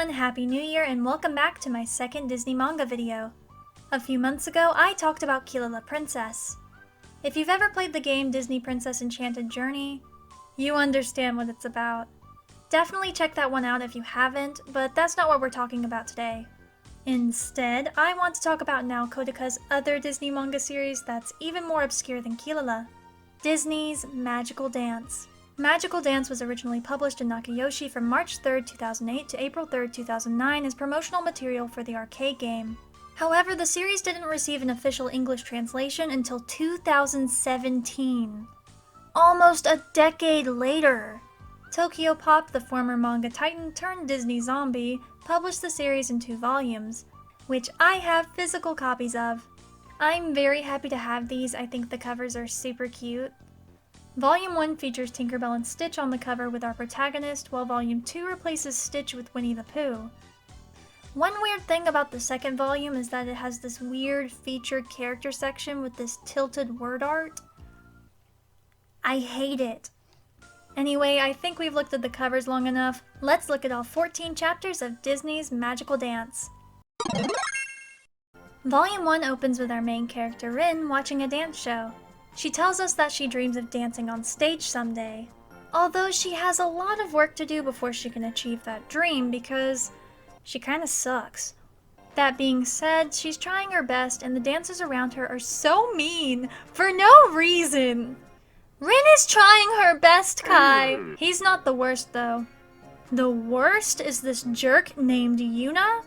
everyone, Happy New Year and welcome back to my second Disney manga video. A few months ago, I talked about Kilala Princess. If you've ever played the game Disney Princess Enchanted Journey, you understand what it's about. Definitely check that one out if you haven't, but that's not what we're talking about today. Instead, I want to talk about now Kodoka's other Disney manga series that's even more obscure than Kilala, Disney's Magical Dance. Magical Dance was originally published in Nakayoshi from March 3, 2008 to April 3, 2009 as promotional material for the arcade game. However, the series didn't receive an official English translation until 2017. Almost a decade later! Tokyopop, the former manga titan turned Disney zombie, published the series in 2 volumes, which I have physical copies of. I'm very happy to have these. I think the covers are super cute. Volume 1 features Tinkerbell and Stitch on the cover with our protagonist, while Volume 2 replaces Stitch with Winnie the Pooh. One weird thing about the second volume is that it has this weird featured character section with this tilted word art. I hate it. Anyway, I think we've looked at the covers long enough. Let's look at all 14 chapters of Disney's Magical Dance. Volume 1 opens with our main character Rin watching a dance show. She tells us that she dreams of dancing on stage someday, although she has a lot of work to do before she can achieve that dream because she kinda sucks. That being said, she's trying her best and the dancers around her are so mean for no reason. Rin is trying her best, Kai. He's not the worst though. The worst is this jerk named Yuna,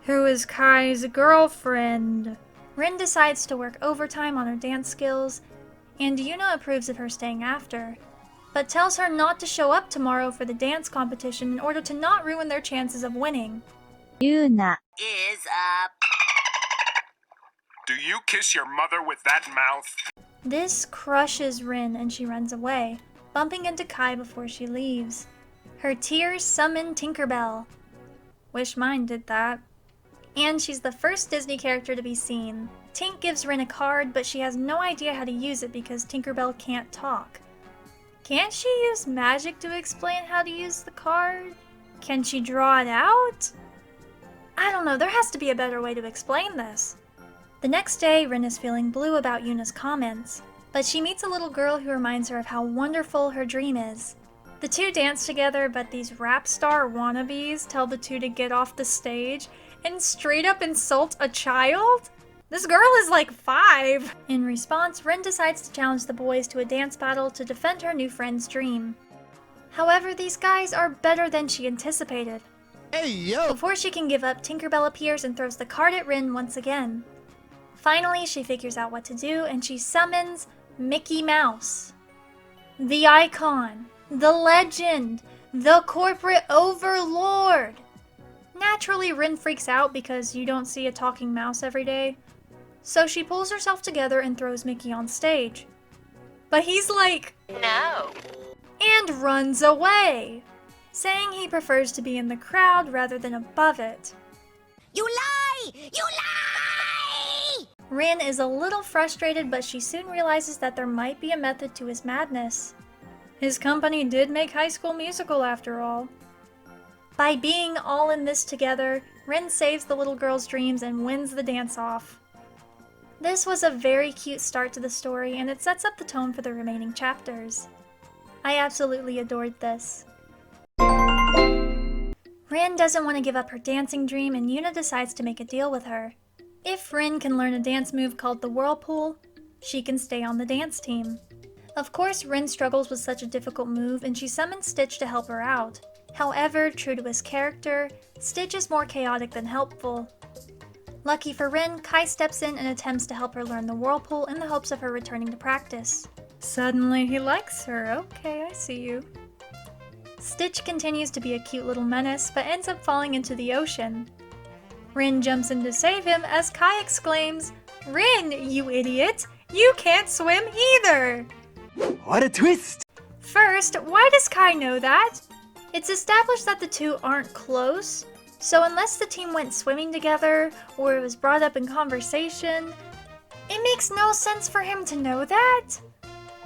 who is Kai's girlfriend. Rin decides to work overtime on her dance skills, and Yuna approves of her staying after, but tells her not to show up tomorrow for the dance competition in order to not ruin their chances of winning. Yuna is up. Do you kiss your mother with that mouth? This crushes Rin and she runs away, bumping into Kai before she leaves. Her tears summon Tinkerbell. Wish mine did that. And she's the first Disney character to be seen. Tink gives Rin a card, but she has no idea how to use it because Tinkerbell can't talk. Can't she use magic to explain how to use the card? Can she draw it out? I don't know, there has to be a better way to explain this. The next day, Rin is feeling blue about Yuna's comments, but she meets a little girl who reminds her of how wonderful her dream is. The two dance together, but these rap star wannabes tell the two to get off the stage and straight up insult a child? This girl is like 5. In response, Rin decides to challenge the boys to a dance battle to defend her new friend's dream. However, these guys are better than she anticipated. Hey, yo! Before she can give up, Tinkerbell appears and throws the card at Rin once again. Finally, she figures out what to do and she summons Mickey Mouse. The icon, the legend, the corporate overlord. Naturally, Rin freaks out because you don't see a talking mouse every day. So she pulls herself together and throws Mickey on stage. But he's like, No. and runs away, saying he prefers to be in the crowd rather than above it. You lie! You lie! Rin is a little frustrated, but she soon realizes that there might be a method to his madness. His company did make High School Musical after all. By being all in this together, Rin saves the little girl's dreams and wins the dance-off. This was a very cute start to the story, and it sets up the tone for the remaining chapters. I absolutely adored this. Rin doesn't want to give up her dancing dream, and Yuna decides to make a deal with her. If Rin can learn a dance move called the Whirlpool, she can stay on the dance team. Of course, Rin struggles with such a difficult move, and she summons Stitch to help her out. However, true to his character, Stitch is more chaotic than helpful. Lucky for Rin, Kai steps in and attempts to help her learn the Whirlpool in the hopes of her returning to practice. Suddenly he likes her. Okay, I see you. Stitch continues to be a cute little menace, but ends up falling into the ocean. Rin jumps in to save him as Kai exclaims, "Rin, you idiot! You can't swim either!" What a twist! First, why does Kai know that? It's established that the two aren't close, so unless the team went swimming together or it was brought up in conversation, it makes no sense for him to know that.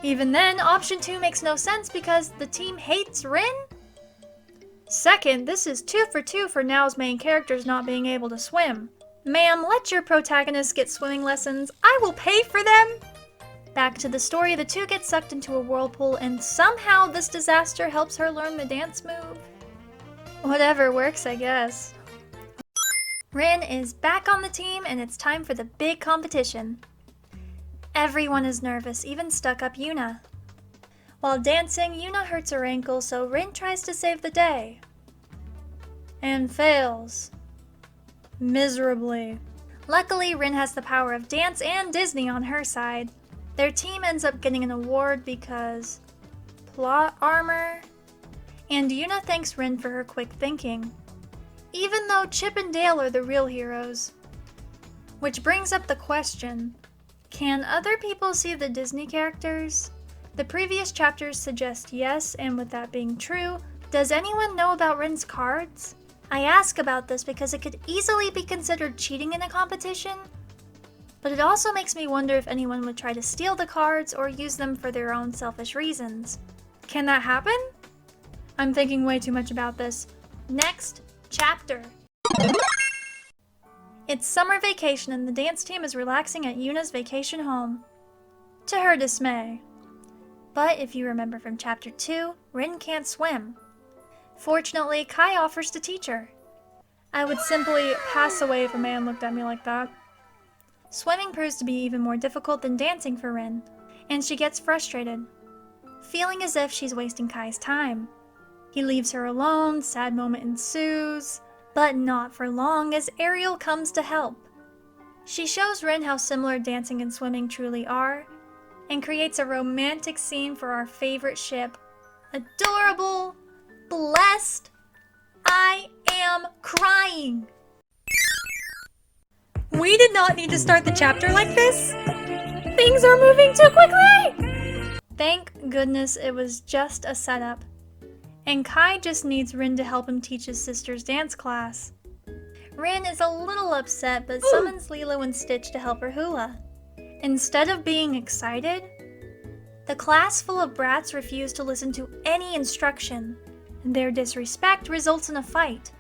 Even then, option 2 makes no sense because the team hates Rin? Second, this is 2 for 2 for Now's main characters not being able to swim. Ma'am, let your protagonists get swimming lessons. I will pay for them! Back to the story, the two get sucked into a whirlpool and somehow this disaster helps her learn the dance move. Whatever works, I guess. Rin is back on the team and it's time for the big competition. Everyone is nervous, even stuck-up Yuna. While dancing, Yuna hurts her ankle, so Rin tries to save the day. And fails. Miserably. Luckily, Rin has the power of dance and Disney on her side. Their team ends up getting an award because... plot armor? And Yuna thanks Rin for her quick thinking. Even though Chip and Dale are the real heroes. Which brings up the question, can other people see the Disney characters? The previous chapters suggest yes, and with that being true, does anyone know about Rin's cards? I ask about this because it could easily be considered cheating in a competition, but it also makes me wonder if anyone would try to steal the cards or use them for their own selfish reasons. Can that happen? I'm thinking way too much about this. Next chapter. It's summer vacation and the dance team is relaxing at Yuna's vacation home. To her dismay. But if you remember from chapter 2, Rin can't swim. Fortunately, Kai offers to teach her. I would simply pass away if a man looked at me like that. Swimming proves to be even more difficult than dancing for Rin, and she gets frustrated, feeling as if she's wasting Kai's time. He leaves her alone, sad moment ensues, but not for long as Ariel comes to help. She shows Rin how similar dancing and swimming truly are, and creates a romantic scene for our favorite ship. Adorable, blessed, I am crying. We did not need to start the chapter like this. Things are moving too quickly. Thank goodness it was just a setup. And Kai just needs Rin to help him teach his sister's dance class. Rin is a little upset but summons Lilo and Stitch to help her hula. Instead of being excited, the class full of brats refuse to listen to any instruction. Their disrespect results in a fight,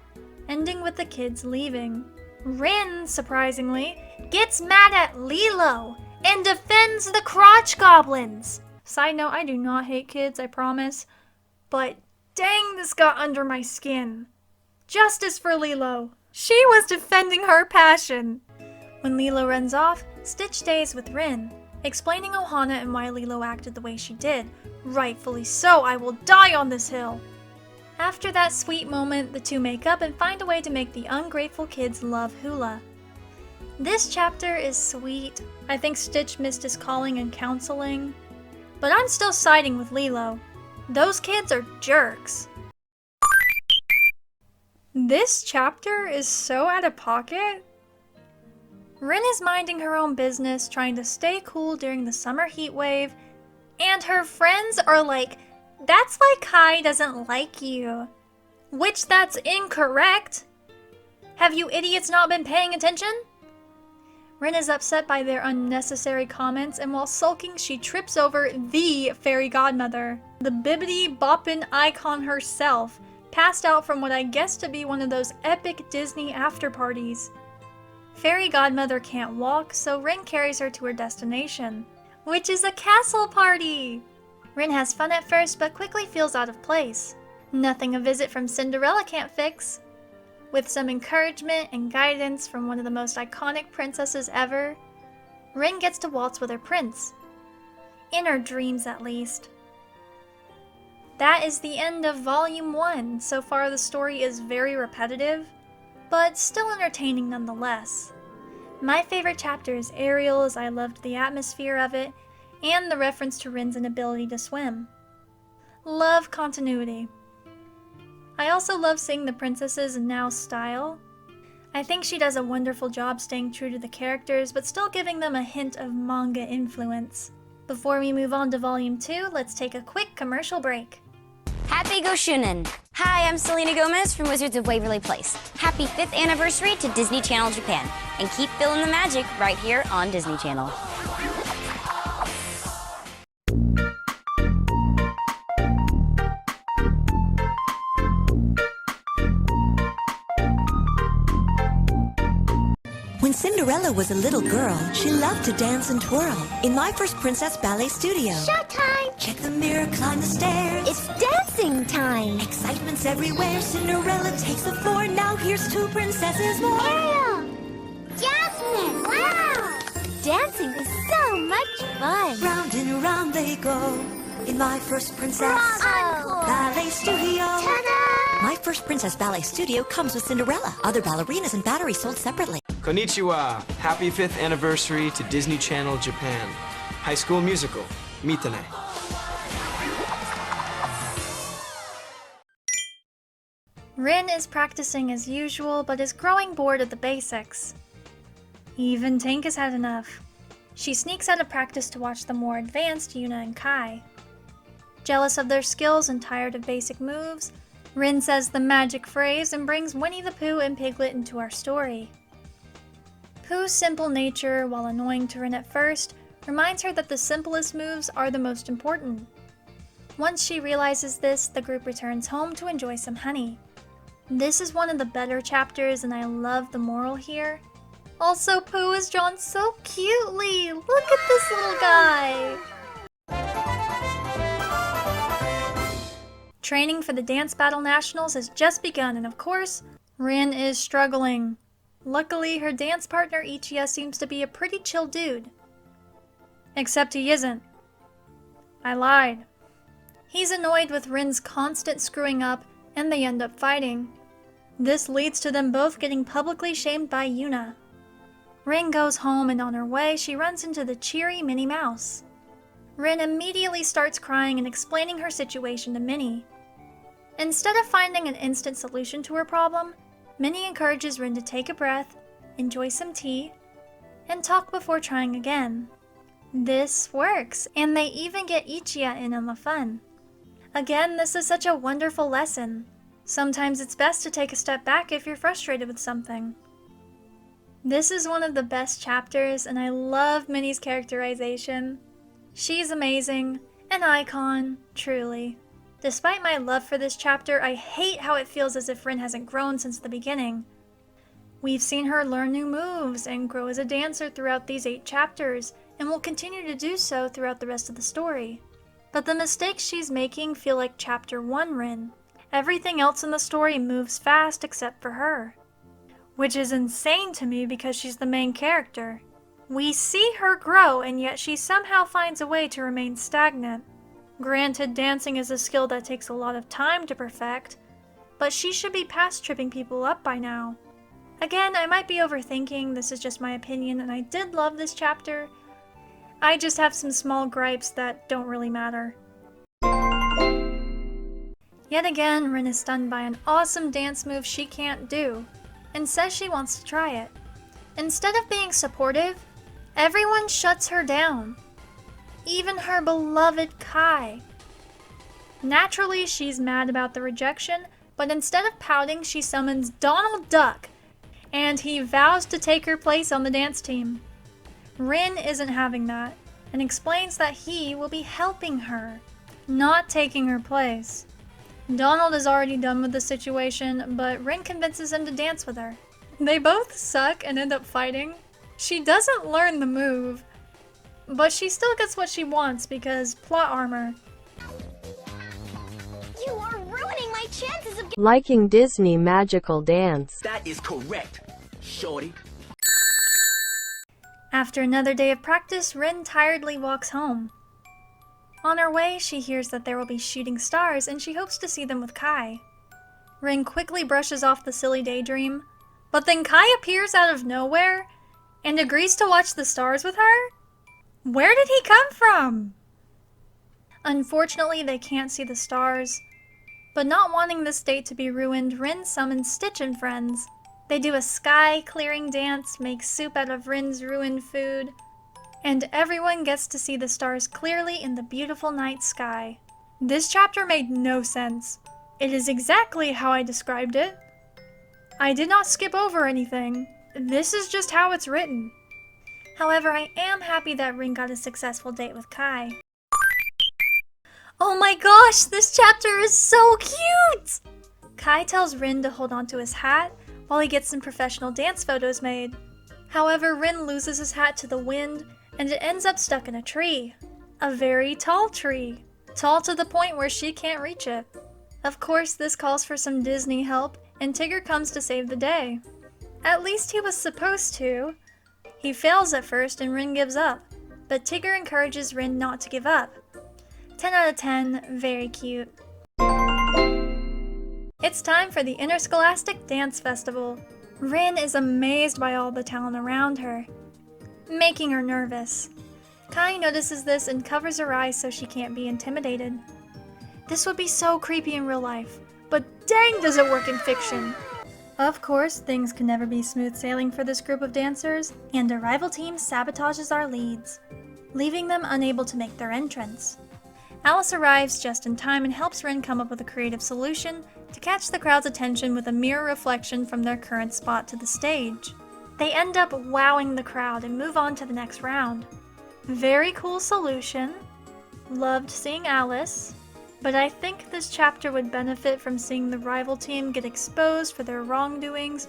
ending with the kids leaving. Rin, surprisingly, gets mad at Lilo and defends the crotch goblins. Side note, I do not hate kids, I promise. But dang, this got under my skin. Justice for Lilo. She was defending her passion. When Lilo runs off, Stitch stays with Rin, explaining Ohana and why Lilo acted the way she did. Rightfully so, I will die on this hill. After that sweet moment, the two make up and find a way to make the ungrateful kids love hula. This chapter is sweet. I think Stitch missed his calling and counseling. But I'm still siding with Lilo. Those kids are jerks. This chapter is so out of pocket. Rin is minding her own business, trying to stay cool during the summer heat wave, and her friends are like, "That's why Kai doesn't like you." Which that's incorrect. Have you idiots not been paying attention? Rin is upset by their unnecessary comments, and while sulking, she trips over the fairy godmother, the bibbidi boppin' icon herself, passed out from what I guess to be one of those epic Disney after parties. Fairy godmother can't walk, so Rin carries her to her destination, which is a castle party. Rin has fun at first, but quickly feels out of place. Nothing a visit from Cinderella can't fix. With some encouragement and guidance from one of the most iconic princesses ever, Rin gets to waltz with her prince. In her dreams, at least. That is the end of Volume 1. So far, the story is very repetitive, but still entertaining nonetheless. My favorite chapter is Ariel, as I loved the atmosphere of it, and the reference to Rin's inability to swim. Love continuity. I also love seeing the princesses in Now's style. I think she does a wonderful job staying true to the characters, but still giving them a hint of manga influence. Before we move on to Volume 2, let's take a quick commercial break. Happy Goshunin! Hi, I'm Selena Gomez from Wizards of Waverly Place. Happy 5th anniversary to Disney Channel Japan. And keep feeling the magic right here on Disney Channel. Cinderella was a little girl. She loved to dance and twirl. In My First Princess Ballet Studio. Showtime! Check the mirror, climb the stairs. It's dancing time! Excitement's everywhere. Cinderella takes the floor. Now here's two princesses more. Ariel! Jasmine! Wow! Dancing is so much fun! Round and around they go. In My First Princess Encore! Ballet Studio. Ta-da! My First Princess Ballet Studio comes with Cinderella. Other ballerinas and batteries sold separately. Konnichiwa! Happy 5th anniversary to Disney Channel Japan. High School Musical. Mitane. Rin is practicing as usual, but is growing bored of the basics. Even Tank has had enough. She sneaks out of practice to watch the more advanced Yuna and Kai. Jealous of their skills and tired of basic moves, Rin says the magic phrase and brings Winnie the Pooh and Piglet into our story. Pooh's simple nature, while annoying to Rin at first, reminds her that the simplest moves are the most important. Once she realizes this, the group returns home to enjoy some honey. This is one of the better chapters and I love the moral here. Also, Pooh is drawn so cutely! Look at this little guy! Training for the Dance Battle Nationals has just begun and of course, Rin is struggling. Luckily, her dance partner Ichiya seems to be a pretty chill dude. Except he isn't. I lied. He's annoyed with Rin's constant screwing up and they end up fighting. This leads to them both getting publicly shamed by Yuna. Rin goes home and on her way she runs into the cheery Minnie Mouse. Rin immediately starts crying and explaining her situation to Minnie. Instead of finding an instant solution to her problem, Minnie encourages Rin to take a breath, enjoy some tea, and talk before trying again. This works, and they even get Ichiya in on the fun. Again, this is such a wonderful lesson. Sometimes it's best to take a step back if you're frustrated with something. This is one of the best chapters, and I love Minnie's characterization. She's amazing, an icon, truly. Despite my love for this chapter, I hate how it feels as if Rin hasn't grown since the beginning. We've seen her learn new moves and grow as a dancer throughout these 8 chapters, and will continue to do so throughout the rest of the story. But the mistakes she's making feel like Chapter 1 Rin. Everything else in the story moves fast except for her. Which is insane to me because she's the main character. We see her grow and yet she somehow finds a way to remain stagnant. Granted, dancing is a skill that takes a lot of time to perfect, but she should be past tripping people up by now. Again, I might be overthinking, this is just my opinion, and I did love this chapter. I just have some small gripes that don't really matter. Yet again, Rin is stunned by an awesome dance move she can't do, and says she wants to try it. Instead of being supportive, everyone shuts her down. Even her beloved Kai. Naturally, she's mad about the rejection, but instead of pouting, she summons Donald Duck, and he vows to take her place on the dance team. Rin isn't having that, and explains that he will be helping her, not taking her place. Donald is already done with the situation, but Rin convinces him to dance with her. They both suck and end up fighting. She doesn't learn the move, but she still gets what she wants because plot armor. You are ruining my chances of liking Disney magical dance. That is correct, shorty. After another day of practice, Rin tiredly walks home. On her way, she hears that there will be shooting stars and she hopes to see them with Kai. Rin quickly brushes off the silly daydream, but then Kai appears out of nowhere and agrees to watch the stars with her? Where did he come from? Unfortunately, they can't see the stars, but not wanting this date to be ruined, Rin summons Stitch and friends. They do a sky-clearing dance, make soup out of Rin's ruined food, and everyone gets to see the stars clearly in the beautiful night sky. This chapter made no sense. It is exactly how I described it. I did not skip over anything. This is just how it's written. However, I am happy that Rin got a successful date with Kai. Oh my gosh, this chapter is so cute! Kai tells Rin to hold on to his hat while he gets some professional dance photos made. However, Rin loses his hat to the wind, and it ends up stuck in a tree. A very tall tree. Tall to the point where she can't reach it. Of course, this calls for some Disney help, and Tigger comes to save the day. At least he was supposed to. He fails at first and Rin gives up, but Tigger encourages Rin not to give up. 10 out of 10, very cute. It's time for the Interscholastic Dance Festival. Rin is amazed by all the talent around her, making her nervous. Kai notices this and covers her eyes so she can't be intimidated. This would be so creepy in real life, but dang does it work in fiction! Of course, things can never be smooth sailing for this group of dancers, and a rival team sabotages our leads, leaving them unable to make their entrance. Alice arrives just in time and helps Rin come up with a creative solution to catch the crowd's attention with a mirror reflection from their current spot to the stage. They end up wowing the crowd and move on to the next round. Very cool solution. Loved seeing Alice. But I think this chapter would benefit from seeing the rival team get exposed for their wrongdoings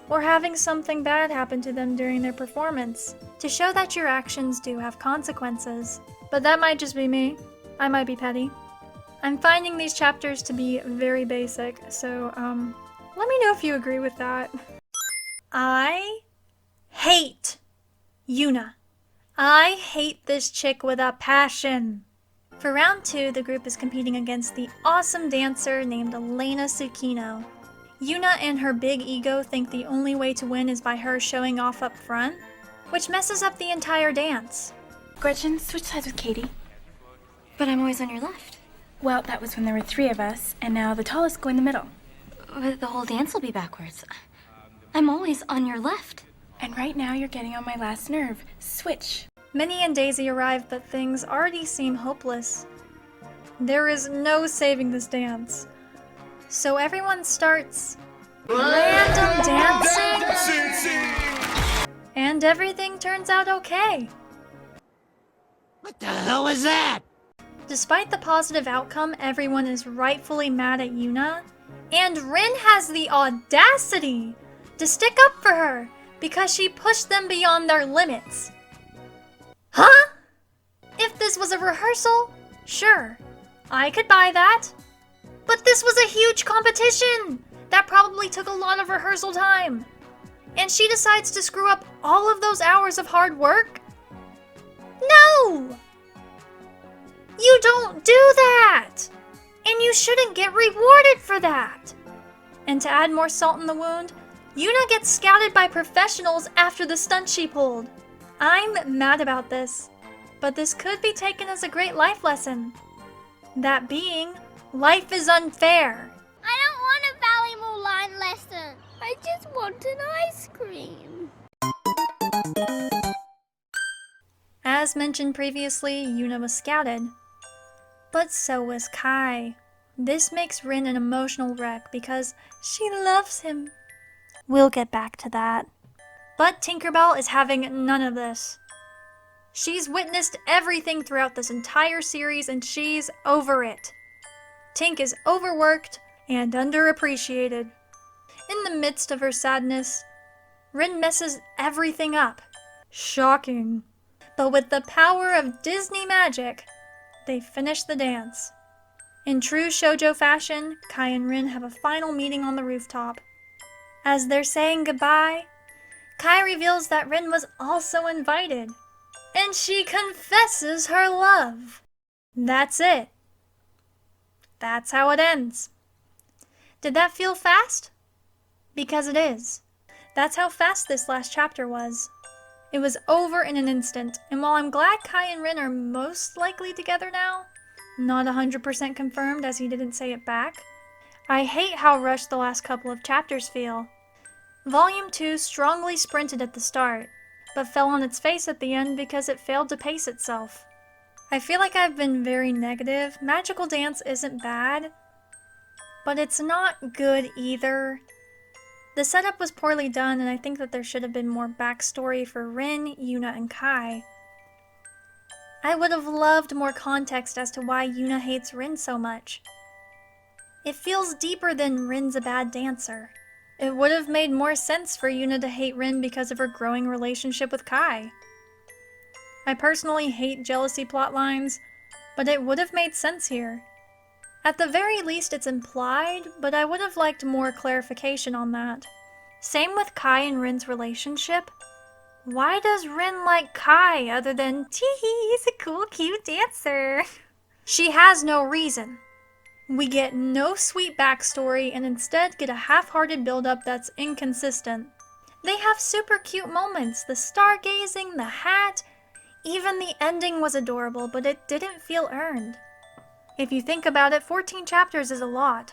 or having something bad happen to them during their performance, to show that your actions do have consequences. But that might just be me. I might be petty. I'm finding these chapters to be very basic, so let me know if you agree with that. I hate Yuna. I hate this chick with a passion. For round 2, the group is competing against the awesome dancer named Elena Tsukino. Yuna and her big ego think the only way to win is by her showing off up front, which messes up the entire dance. Gretchen, switch sides with Katie. But I'm always on your left. Well, that was when there were 3 of us, and now the tallest go in the middle. But the whole dance will be backwards. I'm always on your left. And right now you're getting on my last nerve. Switch. Minnie and Daisy arrive, but things already seem hopeless. There is no saving this dance. So everyone starts random dancing, and everything turns out okay. What the hell was that? Despite the positive outcome, everyone is rightfully mad at Yuna, and Rin has the audacity to stick up for her because she pushed them beyond their limits. Huh? If this was a rehearsal, sure, I could buy that. But this was a huge competition that probably took a lot of rehearsal time. And she decides to screw up all of those hours of hard work? No! You don't do that! And you shouldn't get rewarded for that! And to add more salt in the wound, Yuna gets scouted by professionals after the stunt she pulled. I'm mad about this, but this could be taken as a great life lesson. That being, life is unfair. I don't want a Valley Mulan lesson. I just want an ice cream. As mentioned previously, Yuna was scouted. But so was Kai. This makes Rin an emotional wreck because she loves him. We'll get back to that. But Tinkerbell is having none of this. She's witnessed everything throughout this entire series and she's over it. Tink is overworked and underappreciated. In the midst of her sadness, Rin messes everything up. Shocking. But with the power of Disney magic, they finish the dance. In true shoujo fashion, Kai and Rin have a final meeting on the rooftop. As they're saying goodbye, Kai reveals that Rin was also invited, and she confesses her love. That's it. That's how it ends. Did that feel fast? Because it is. That's how fast this last chapter was. It was over in an instant, and while I'm glad Kai and Rin are most likely together now, not 100% confirmed as he didn't say it back, I hate how rushed the last couple of chapters feel. Volume 2 strongly sprinted at the start, but fell on its face at the end because it failed to pace itself. I feel like I've been very negative. Magical Dance isn't bad, but it's not good either. The setup was poorly done, and I think that there should have been more backstory for Rin, Yuna, and Kai. I would have loved more context as to why Yuna hates Rin so much. It feels deeper than Rin's a bad dancer. It would have made more sense for Yuna to hate Rin because of her growing relationship with Kai. I personally hate jealousy plotlines, but it would have made sense here. At the very least, it's implied, but I would have liked more clarification on that. Same with Kai and Rin's relationship. Why does Rin like Kai other than, tee-hee, he's a cool, cute dancer? She has no reason. We get no sweet backstory and instead get a half-hearted build-up that's inconsistent. They have super cute moments, the stargazing, the hat, even the ending was adorable, but it didn't feel earned. If you think about it, 14 chapters is a lot.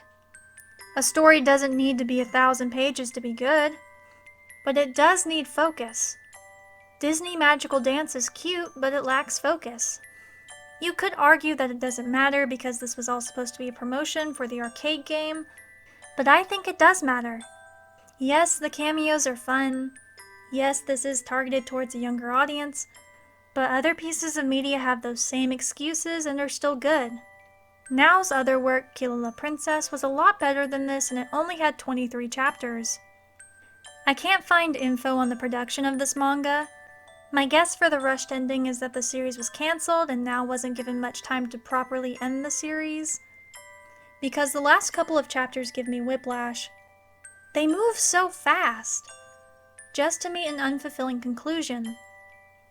A story doesn't need to be 1,000 pages to be good, but it does need focus. Disney Magical Dance is cute, but it lacks focus. You could argue that it doesn't matter because this was all supposed to be a promotion for the arcade game, but I think it does matter. Yes, the cameos are fun. Yes, this is targeted towards a younger audience, but other pieces of media have those same excuses and are still good. Now's other work, Kilala Princess, was a lot better than this and it only had 23 chapters. I can't find info on the production of this manga. My guess for the rushed ending is that the series was cancelled and now wasn't given much time to properly end the series. Because the last couple of chapters give me whiplash. They move so fast, just to meet an unfulfilling conclusion.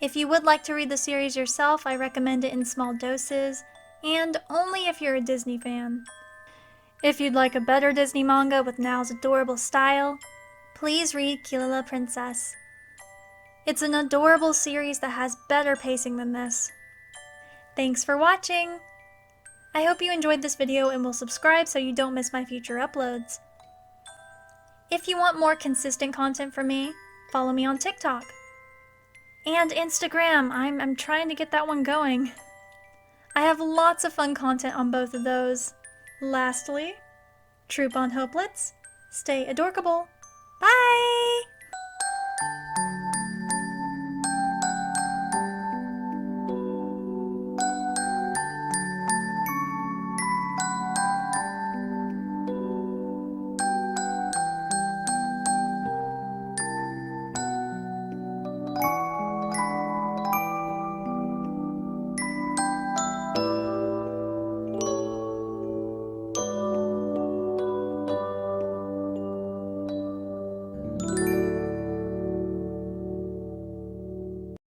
If you would like to read the series yourself, I recommend it in small doses, and only if you're a Disney fan. If you'd like a better Disney manga with Nao's adorable style, please read Kilala Princess. It's an adorable series that has better pacing than this. Thanks for watching! I hope you enjoyed this video and will subscribe so you don't miss my future uploads. If you want more consistent content from me, follow me on TikTok. And Instagram, I'm trying to get that one going. I have lots of fun content on both of those. Lastly, troop on Hopelets, stay adorkable. Bye!